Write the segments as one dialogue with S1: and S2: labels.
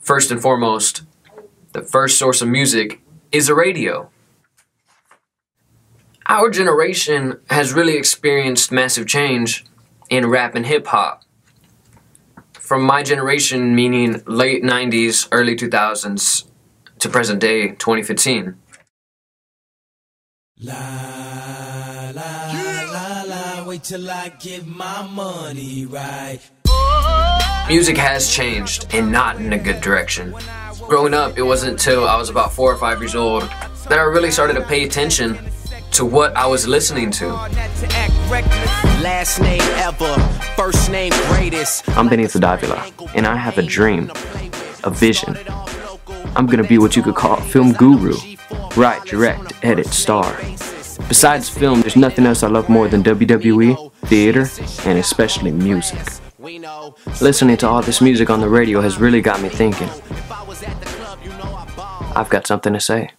S1: First and foremost, the first source of music is a radio. Our generation has really experienced massive change in rap and hip-hop. From my generation, meaning late 90s, early 2000s, to present day, 2015.
S2: La la la la, wait till I get my money right.
S1: Music has changed, and not in a good direction. Growing up, it wasn't until I was about 4 or 5 years old that I really started to pay attention to what I was listening to.
S2: Last name ever, first name greatest.
S3: I'm Benito Davila, and I have a dream, a vision. I'm gonna be what you could call a film guru. Write, direct, edit, star. Besides film, there's nothing else I love more than WWE, theater, and especially music. Listening to all this music on the radio has really got me thinking. I've got something to say.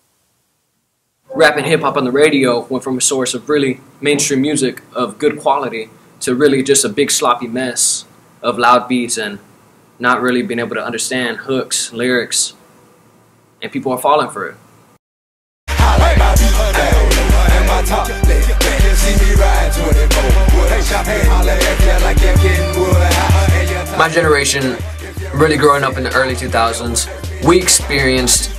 S1: Rap and hip-hop on the radio went from a source of really mainstream music of good quality to really just a big sloppy mess of loud beats and not really being able to understand hooks, lyrics, and people are falling for it. My generation, really growing up in the early 2000s, we experienced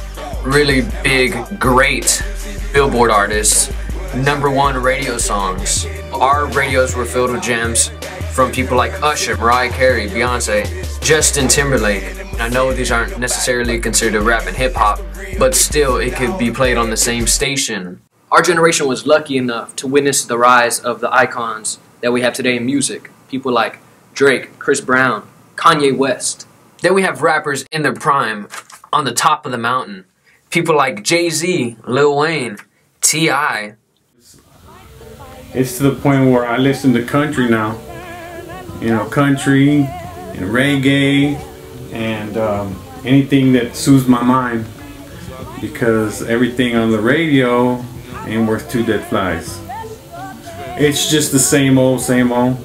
S1: really big, great Billboard artists, #1 radio songs. Our radios were filled with gems from people like Usher, Mariah Carey, Beyonce, Justin Timberlake. I know these aren't necessarily considered rap and hip-hop, but still it could be played on the same station. Our generation was lucky enough to witness the rise of the icons that we have today in music. People like Drake, Chris Brown, Kanye West. Then we have rappers in their prime, on the top of the mountain. People like Jay-Z, Lil Wayne, T.I.
S4: It's to the point where I listen to country now. You know, country and reggae and anything that soothes my mind, because everything on the radio ain't worth 2 dead flies. It's just the same old, same old.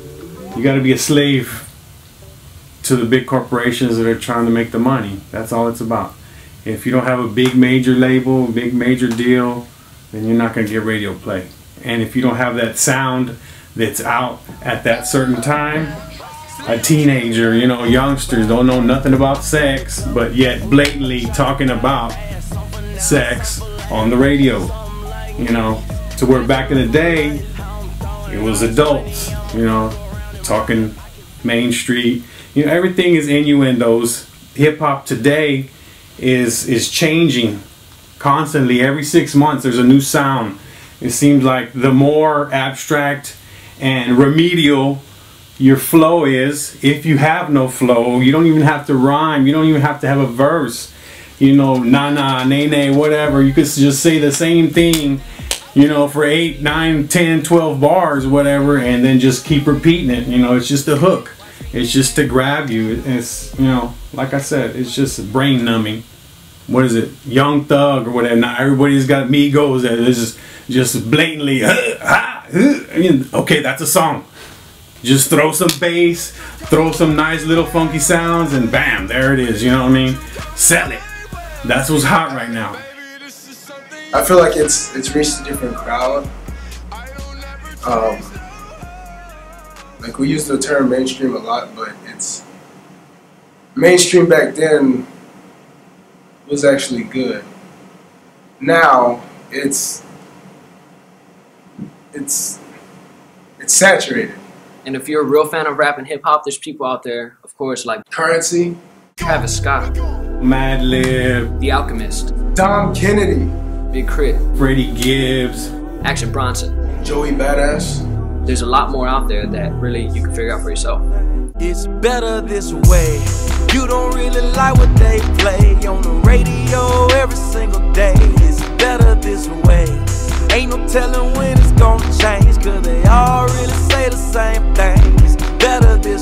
S4: You gotta be a slave to the big corporations that are trying to make the money. That's all it's about. If you don't have a big major label, a big major deal, then you're not gonna get radio play. And if you don't have that sound that's out at that certain time, a teenager, you know, youngsters don't know nothing about sex, but yet blatantly talking about sex on the radio, you know, to where back in the day, it was adults, you know, talking Main Street, you know, everything is innuendos. Hip-hop today is changing constantly. Every 6 months there's a new sound. It seems like the more abstract and remedial your flow is, if you have no flow, you don't even have to rhyme, you don't even have to have a verse, you know, na-na, nay-nay, whatever, you could just say the same thing, you know, for 8, 9, 10, 12 bars, whatever, and then just keep repeating it. You know, it's just a hook. It's just to grab you. It's, you know, like I said, it's just brain numbing. What is it? Young Thug or whatever. Now everybody's got Migos that is just blatantly, okay, that's a song. Just throw some bass, throw some nice little funky sounds, and bam, there it is. You know what I mean? Sell it. That's what's hot right now.
S5: I feel like it's reached a different crowd. Like, we use the term mainstream a lot, but it's mainstream back then was actually good. Now it's saturated.
S1: And if you're a real fan of rap and hip-hop, there's people out there, of course, like
S5: K.R.I.T,
S1: Travis Scott,
S4: Madlib,
S1: The Alchemist,
S5: Dom Kennedy,
S1: Big Crit,
S4: Freddie Gibbs,
S1: Action Bronson.
S5: Joey Badass.
S1: There's a lot more out there that really you can figure out for yourself.
S2: It's better this way. You don't really like what they play on the radio every single day. It's better this way. Ain't no telling when it's gonna change, 'cause they all really say the same thing. It's better this